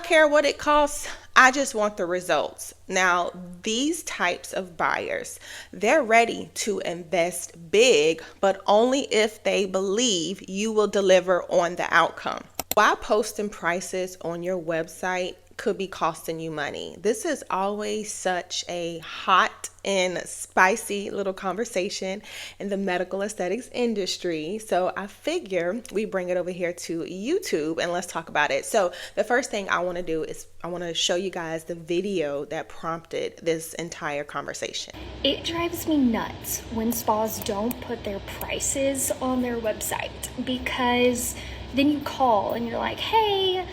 care what it costs. I just want the results. Now, these types of buyers, they're ready to invest big, but only if they believe you will deliver on the outcome. Why posting prices on your website could be costing you money? This is always such a hot and spicy little conversation in the medical aesthetics industry. So I figure we bring it over here to YouTube and let's talk about it. So the first thing I want to do is I want to show you guys the video that prompted this entire conversation. It drives me nuts when spas don't put their prices on their website, because then you call and you're like, hey,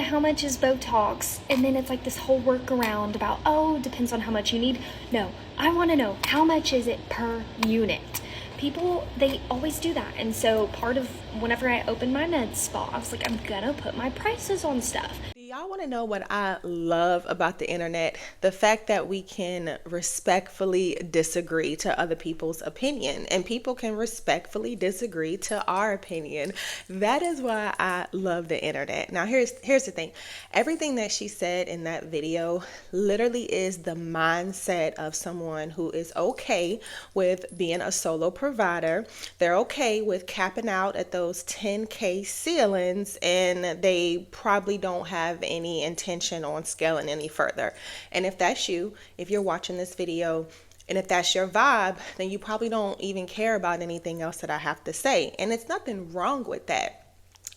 how much is Botox? And then it's like this whole workaround about, oh, depends on how much you need. No, I want to know, how much is it per unit? People, they always do that. And so part of whenever I open my med spa, I was like, I'm gonna put my prices on stuff. Do y'all want to know what I love about the internet? The fact that we can respectfully disagree to other people's opinion, and people can respectfully disagree to our opinion. That is why I love the internet. Now here's the thing. Everything that she said in that video literally is the mindset of someone who is okay with being a solo provider. They're okay with capping out at those 10K ceilings, and they probably don't have any intention on scaling any further. And if that's you, if you're watching this video, and if that's your vibe, then you probably don't even care about anything else that I have to say. And it's nothing wrong with that.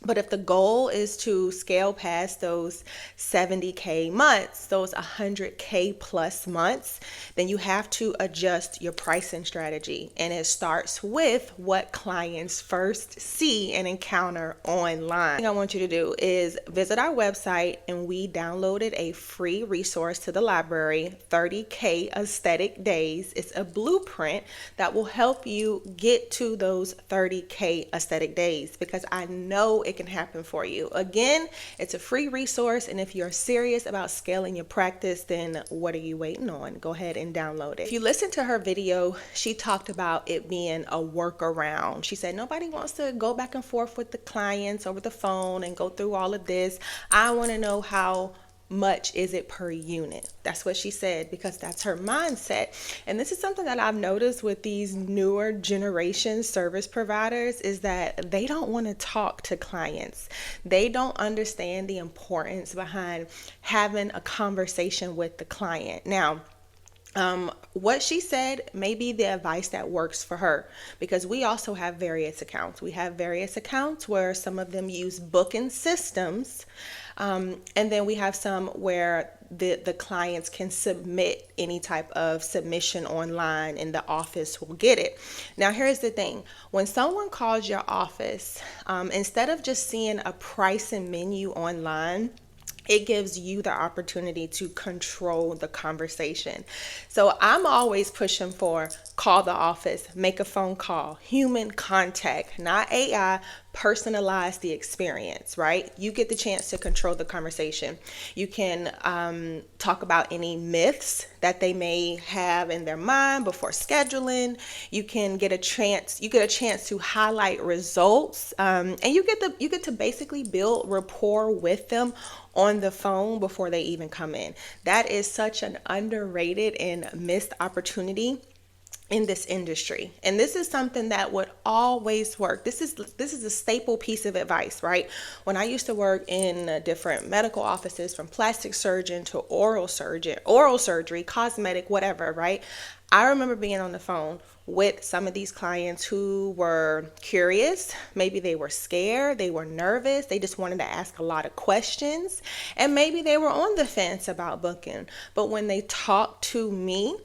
But if the goal is to scale past those 70K months, those 100K plus months, then you have to adjust your pricing strategy. And it starts with what clients first see and encounter online. What I want you to do is visit our website, and we downloaded a free resource to the library, 30K Aesthetic Days. It's a blueprint that will help you get to those 30K aesthetic days, because I know it can happen for you. Again, it's a free resource, and if you're serious about scaling your practice, then what are you waiting on? Go ahead and download it. If you listen to her video, she talked about it being a workaround. She said nobody wants to go back and forth with the clients over the phone and go through all of this. I want to know how much is it per unit. That's what she said, because that's her mindset. And this is something that I've noticed with these newer generation service providers, is that they don't want to talk to clients. They don't understand the importance behind having a conversation with the client. Now, what she said may be the advice that works for her, because we also have various accounts. We have various accounts where some of them use booking systems, and then we have some where the clients can submit any type of submission online and the office will get it. Now, here's the thing. When someone calls your office, instead of just seeing a price and menu online, it gives you the opportunity to control the conversation. So I'm always pushing for call the office, make a phone call, human contact, not AI, personalize the experience, right? You get the chance to control the conversation. You can talk about any myths that they may have in their mind before scheduling. You can get a chance to highlight results, and you get to basically build rapport with them on the phone before they even come in. That is such an underrated and missed opportunity in this industry. And this is something that would always work. This is a staple piece of advice, right? When I used to work in different medical offices, from plastic surgeon to oral surgery, cosmetic, whatever, right? I remember being on the phone with some of these clients who were curious. Maybe they were scared, they were nervous, they just wanted to ask a lot of questions, and maybe they were on the fence about booking. But when they talked to me,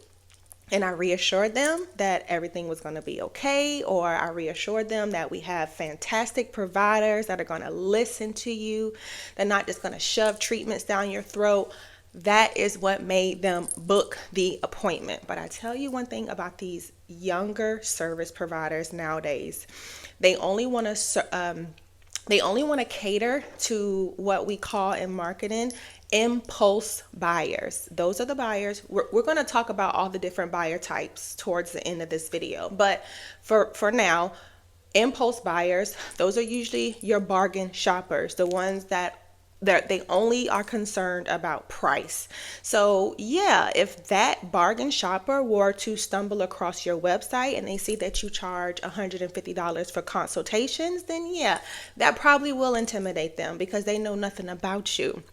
and I reassured them that everything was going to be okay, or I reassured them that we have fantastic providers that are going to listen to you. They're not just going to shove treatments down your throat. That is what made them book the appointment. But I tell you one thing about these younger service providers nowadays. They only want to cater to what we call in marketing impulse buyers. Those are the buyers. We're going to talk about all the different buyer types towards the end of this video. But for now, impulse buyers, those are usually your bargain shoppers, the ones that They only are concerned about price. So yeah, if that bargain shopper were to stumble across your website and they see that you charge $150 for consultations, then yeah, that probably will intimidate them because they know nothing about you.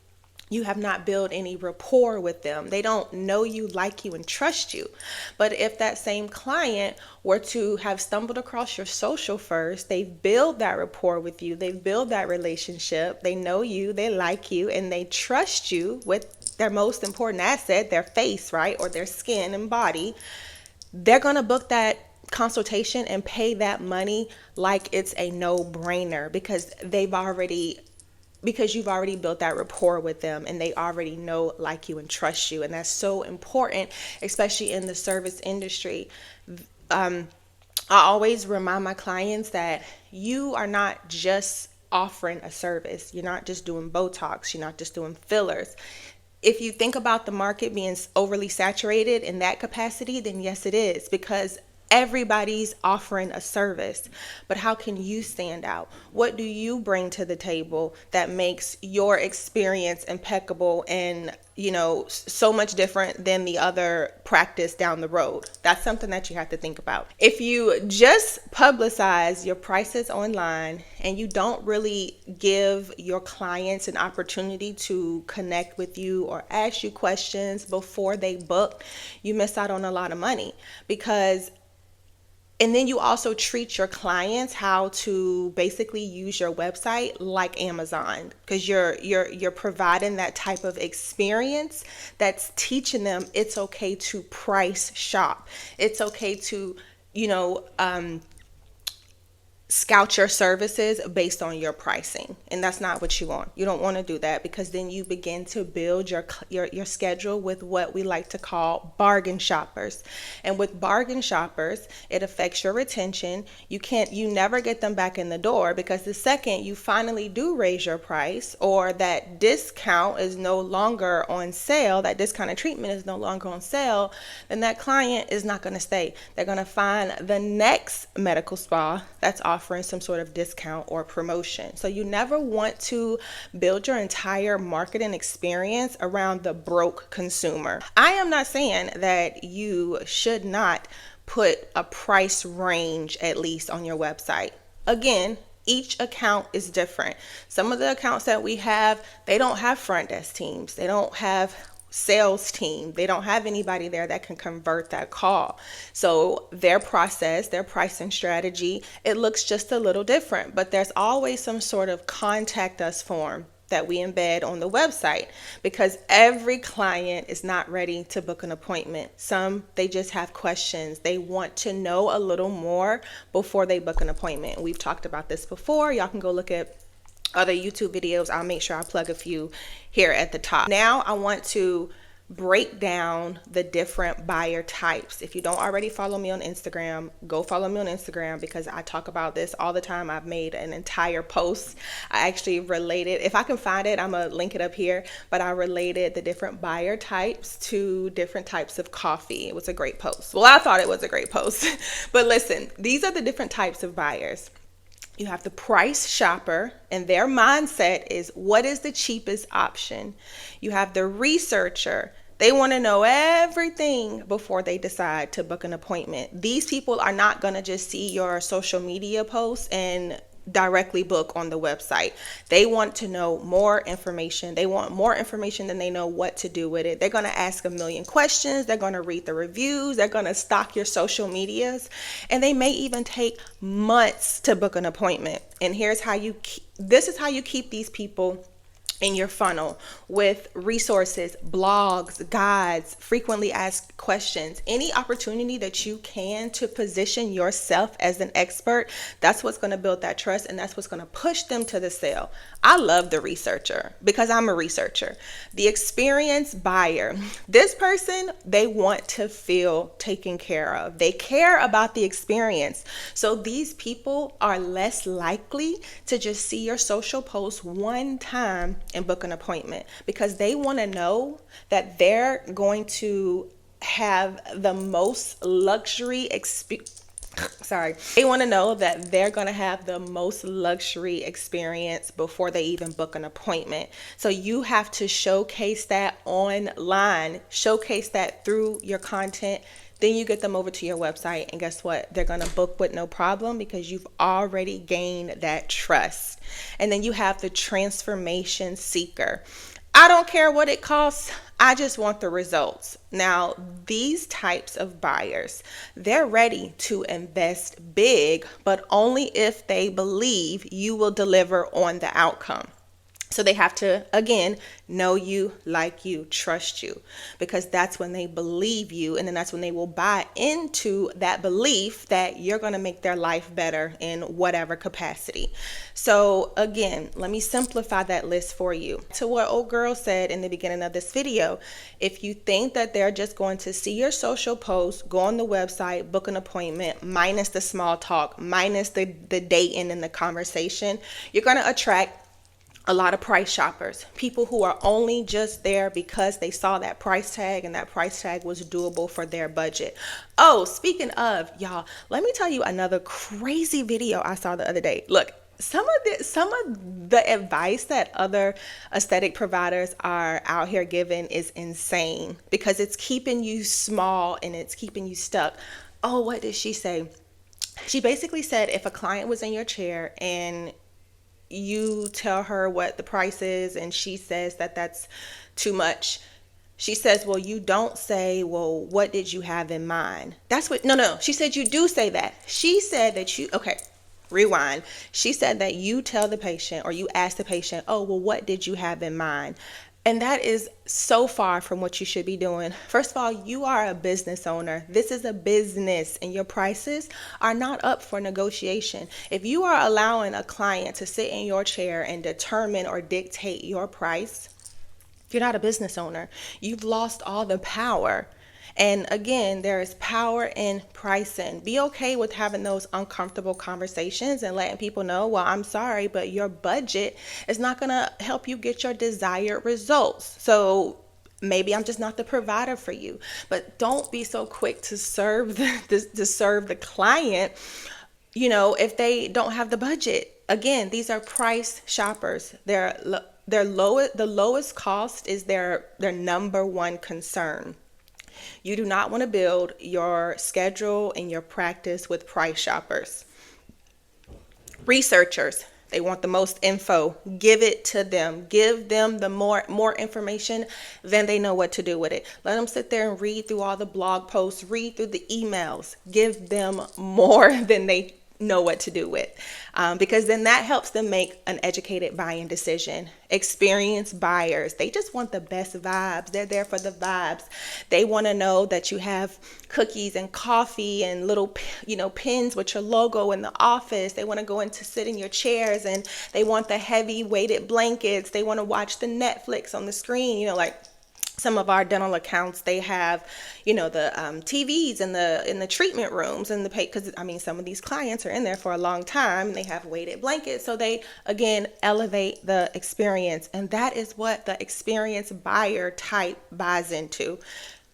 You have not built any rapport with them. They don't know you, like you, and trust you. But if that same client were to have stumbled across your social first, they've built that rapport with you, they've built that relationship, they know you, they like you, and they trust you with their most important asset, their face, right? Or their skin and body, they're going to book that consultation and pay that money like it's a no-brainer because you've already built that rapport with them and they already know, like you, and trust you. And that's so important, especially in the service industry. I always remind my clients that you are not just offering a service. You're not just doing Botox. You're not just doing fillers. If you think about the market being overly saturated in that capacity, then yes, it is, because everybody's offering a service. But how can you stand out? What do you bring to the table that makes your experience impeccable and, so much different than the other practice down the road? That's something that you have to think about. If you just publicize your prices online and you don't really give your clients an opportunity to connect with you or ask you questions before they book, you miss out on a lot of money. And then you also treat your clients how to basically use your website like Amazon, because you're providing that type of experience that's teaching them it's okay to price shop. It's okay to, scout your services based on your pricing, and that's not what you want. You don't want to do that, because then you begin to build your schedule with what we like to call bargain shoppers. And with bargain shoppers, it affects your retention. You never get them back in the door, because the second you finally do raise your price, or that discount is no longer on sale, that discounted treatment is no longer on sale, then that client is not going to stay. They're going to find the next medical spa that's offering some sort of discount or promotion. So you never want to build your entire marketing experience around the broke consumer. I am not saying that you should not put a price range at least on your website. Again, each account is different. Some of the accounts that we have, they don't have front desk teams. They don't have sales team. They don't have anybody there that can convert that call. So their process, their pricing strategy, it looks just a little different, but there's always some sort of contact us form that we embed on the website, because every client is not ready to book an appointment. Some, they just have questions. They want to know a little more before they book an appointment. We've talked about this before. Y'all can go look at other YouTube videos. I'll make sure I plug a few here at the top. Now I want to break down the different buyer types. If you don't already follow me on Instagram, go follow me on Instagram, because I talk about this all the time. I've made an entire post. I actually related, if I can find it, I'm gonna link it up here, but I related the different buyer types to different types of coffee. It was a great post. Well, I thought it was a great post. But listen, these are the different types of buyers. You have the price shopper, and their mindset is, what is the cheapest option? You have the researcher. They want to know everything before they decide to book an appointment. These people are not going to just see your social media posts and directly book on the website. They want to know more information. They want more information than they know what to do with it. They're going to ask a million questions. They're going to read the reviews. They're going to stalk your social medias, and they may even take months to book an appointment. And this is how you keep these people in your funnel, with resources, blogs, guides, frequently asked questions, any opportunity that you can to position yourself as an expert. That's what's going to build that trust, and that's what's going to push them to the sale. I love the researcher, because I'm a researcher. The experienced buyer, this person, they want to feel taken care of. They care about the experience. So these people are less likely to just see your social post one time and book an appointment, because they want to know that they're going to have the most luxury Sorry. They want to know that they're going to have the most luxury experience before they even book an appointment. So you have to showcase that online, showcase that through your content. Then you get them over to your website, and guess what? They're going to book with no problem because you've already gained that trust. And then you have the transformation seeker. I don't care what it costs. I just want the results. Now, these types of buyers, they're ready to invest big, but only if they believe you will deliver on the outcome. So they have to, again, know you, like you, trust you, because that's when they believe you. And then that's when they will buy into that belief that you're going to make their life better in whatever capacity. So again, let me simplify that list for you. To what old girl said in the beginning of this video, if you think that they're just going to see your social post, go on the website, book an appointment, minus the small talk, minus the dating and the conversation, you're going to attract a lot of price shoppers, people who are only just there because they saw that price tag and that price tag was doable for their budget. Oh, speaking of, y'all, let me tell you another crazy video I saw the other day. Look, some of the advice that other aesthetic providers are out here giving is insane because it's keeping you small and it's keeping you stuck. Oh, what did she say? She basically said if a client was in your chair and you tell her what the price is and she says that that's too much, she says, well, you don't say, well, what did you have in mind? That's what, no, she said you do say that. She said that you, okay, rewind. She said that you tell the patient or you ask the patient, oh, well, what did you have in mind? And that is so far from what you should be doing. First of all, you are a business owner. This is a business and your prices are not up for negotiation. If you are allowing a client to sit in your chair and determine or dictate your price, you're not a business owner. You've lost all the power. And again, there is power in pricing. Be okay with having those uncomfortable conversations and letting people know, well, I'm sorry, but your budget is not going to help you get your desired results. So maybe I'm just not the provider for you. But don't be so quick to serve the client, if they don't have the budget. Again, these are price shoppers. The lowest cost is their number one concern. You do not want to build your schedule and your practice with price shoppers. Researchers, they want the most info. Give it to them. Give them the more information than they know what to do with it. Let them sit there and read through all the blog posts, read through the emails. Give them more than they know what to do with, because then that helps them make an educated buying decision. Experienced buyers, they just want the best vibes. They're there for the vibes. They want to know that you have cookies and coffee and little pins with your logo in the office. They want to go in to sit in your chairs, and they want the heavy weighted blankets. They want to watch the Netflix on the screen, like some of our dental accounts, they have, the TVs in the treatment rooms and because some of these clients are in there for a long time and they have weighted blankets. So they, again, elevate the experience. And that is what the experienced buyer type buys into.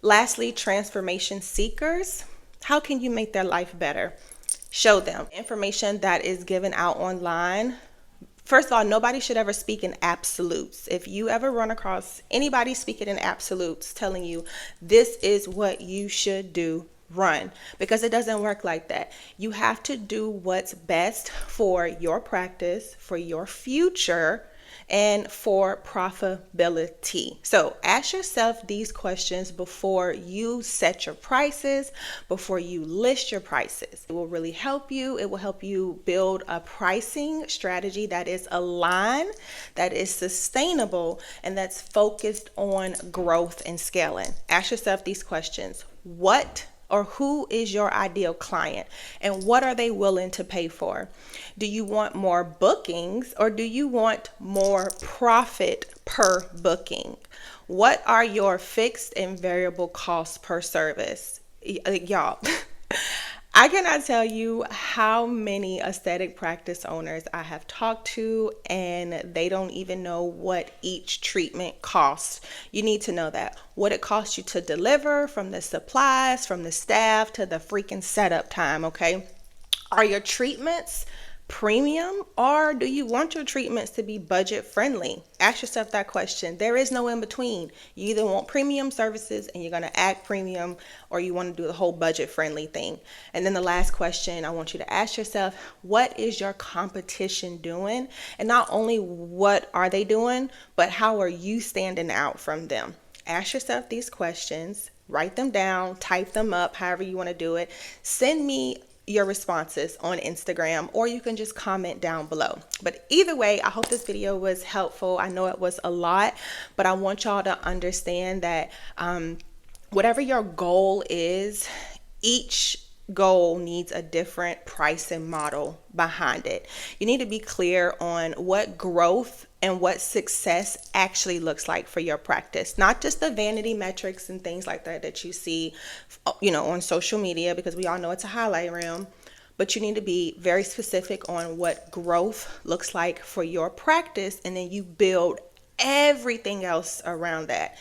Lastly, transformation seekers. How can you make their life better? Show them information that is given out online. First of all, nobody should ever speak in absolutes. If you ever run across anybody speaking in absolutes telling you this is what you should do, run, because it doesn't work like that. You have to do what's best for your practice, for your future, and for profitability. So ask yourself these questions before you set your prices, before you list your prices. It will really help you. It will help you build a pricing strategy that is aligned, that is sustainable, and that's focused on growth and scaling. Ask yourself these questions. What or who is your ideal client, and what are they willing to pay for? Do you want more bookings, or do you want more profit per booking? What are your fixed and variable costs per service? Y'all, I cannot tell you how many aesthetic practice owners I have talked to, and they don't even know what each treatment costs. You need to know that. What it costs you to deliver, from the supplies, from the staff, to the freaking setup time, okay? Are your treatments premium, or do you want your treatments to be budget friendly? Ask yourself that question. There is no in between. You either want premium services and you're going to act premium, or you want to do the whole budget friendly thing. And then the last question I want you to ask yourself, what is your competition doing? And not only what are they doing, but how are you standing out from them? Ask yourself these questions, write them down, type them up, however you want to do it. Send me your responses on Instagram, or you can just comment down below. But either way, I hope this video was helpful. I know it was a lot, but I want y'all to understand that whatever your goal is, each goal needs a different pricing model behind it. You need to be clear on what growth and what success actually looks like for your practice, not just the vanity metrics and things like that that you see, on social media, because we all know it's a highlight reel. But you need to be very specific on what growth looks like for your practice, and then you build everything else around that.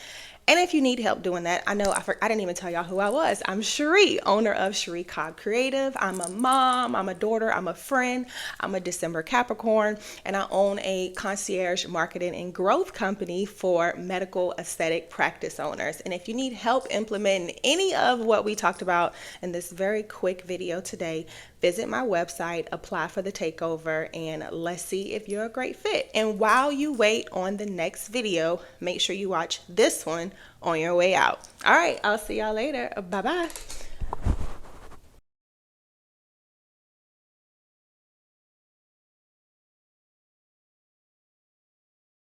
And if you need help doing that, I know I didn't even tell y'all who I was. I'm HIii, owner of HIii Cobb Creative. I'm a mom, I'm a daughter, I'm a friend, I'm a December Capricorn, and I own a concierge marketing and growth company for medical aesthetic practice owners. And if you need help implementing any of what we talked about in this very quick video today, visit my website, apply for the takeover, and let's see if you're a great fit. And while you wait on the next video, make sure you watch this one on your way out. All right, I'll see y'all later. Bye-bye.